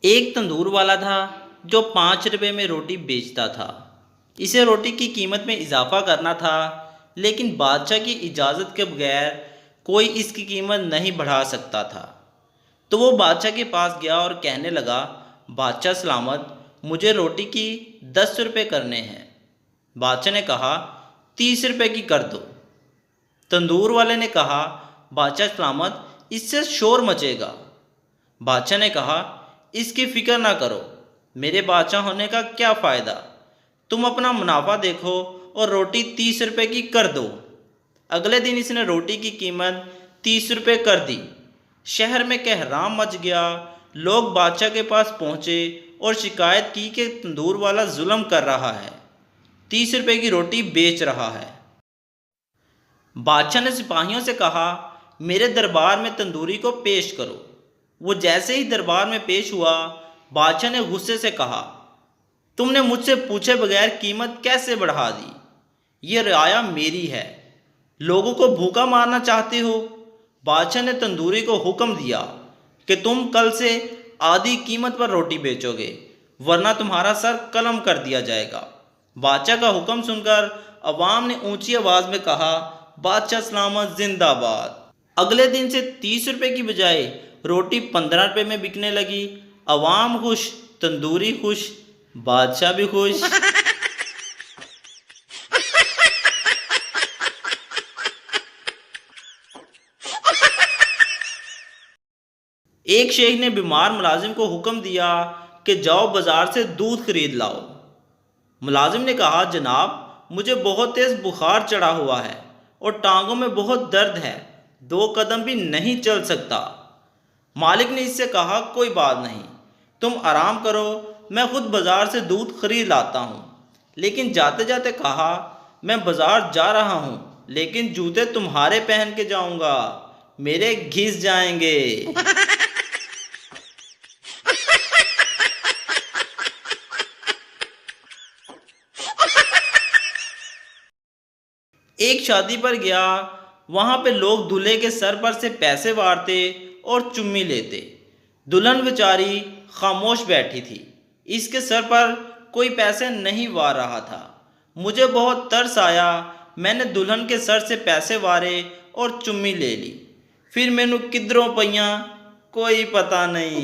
ایک تندور والا تھا جو 5 روپے میں روٹی بیچتا تھا۔ اسے روٹی کی قیمت میں اضافہ کرنا تھا، لیکن بادشاہ کی اجازت کے بغیر کوئی اس کی قیمت نہیں بڑھا سکتا تھا۔ تو وہ بادشاہ کے پاس گیا اور کہنے لگا، بادشاہ سلامت، مجھے روٹی کی 10 روپے کرنے ہیں۔ بادشاہ نے کہا، 30 روپے کی کر دو۔ تندور والے نے کہا، بادشاہ سلامت، اس سے شور مچے گا۔ بادشاہ نے کہا، اس کی فکر نہ کرو، میرے بادشاہ ہونے کا کیا فائدہ، تم اپنا منافع دیکھو اور روٹی 30 روپے کی کر دو۔ اگلے دن اس نے روٹی کی قیمت 30 روپے کر دی۔ شہر میں کہرام مچ گیا۔ لوگ بادشاہ کے پاس پہنچے اور شکایت کی کہ تندور والا ظلم کر رہا ہے، 30 روپے کی روٹی بیچ رہا ہے۔ بادشاہ نے سپاہیوں سے کہا، میرے دربار میں تندوری کو پیش کرو۔ وہ جیسے ہی دربار میں پیش ہوا، بادشاہ نے غصے سے کہا، تم نے مجھ سے پوچھے بغیر قیمت کیسے بڑھا دی؟ یہ رعایا میری ہے، لوگوں کو بھوکا مارنا چاہتے ہو؟ بادشاہ نے تندوری کو حکم دیا کہ تم کل سے آدھی قیمت پر روٹی بیچو گے، ورنہ تمہارا سر قلم کر دیا جائے گا۔ بادشاہ کا حکم سن کر عوام نے اونچی آواز میں کہا، بادشاہ سلامت زندہ باد۔ اگلے دن سے 30 روپے کی بجائے روٹی 15 روپے میں بکنے لگی۔ عوام خوش، تندوری خوش، بادشاہ بھی خوش۔ ایک شیخ نے بیمار ملازم کو حکم دیا کہ جاؤ بازار سے دودھ خرید لاؤ۔ ملازم نے کہا، جناب، مجھے بہت تیز بخار چڑھا ہوا ہے اور ٹانگوں میں بہت درد ہے، 2 قدم بھی نہیں چل سکتا۔ مالک نے اس سے کہا، کوئی بات نہیں، تم آرام کرو، میں خود بازار سے دودھ خرید لاتا ہوں۔ لیکن جاتے جاتے کہا، میں بازار جا رہا ہوں، لیکن جوتے تمہارے پہن کے جاؤں گا، میرے گھس جائیں گے۔ ایک شادی پر گیا، وہاں پہ لوگ دولہے کے سر پر سے پیسے وارتے اور چمی لیتے۔ دلہن بیچاری خاموش بیٹھی تھی، اس کے سر پر کوئی پیسے نہیں وار رہا تھا۔ مجھے بہت ترس آیا، میں نے دلہن کے سر سے پیسے وارے اور چمی لے لی، پھر مینوں کدھروں پئیاں کوئی پتہ نہیں۔